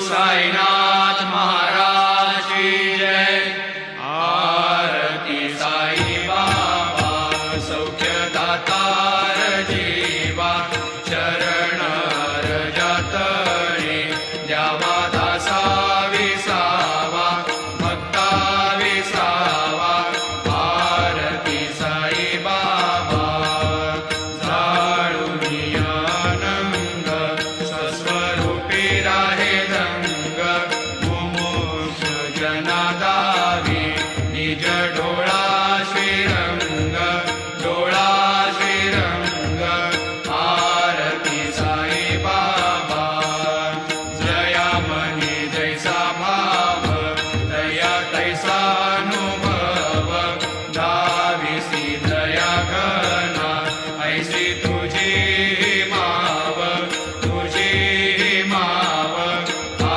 साईनाथ महाराज की जय। आरती साई बाबा सौख्यदातार जीवा, चरण रजतणी द्यावा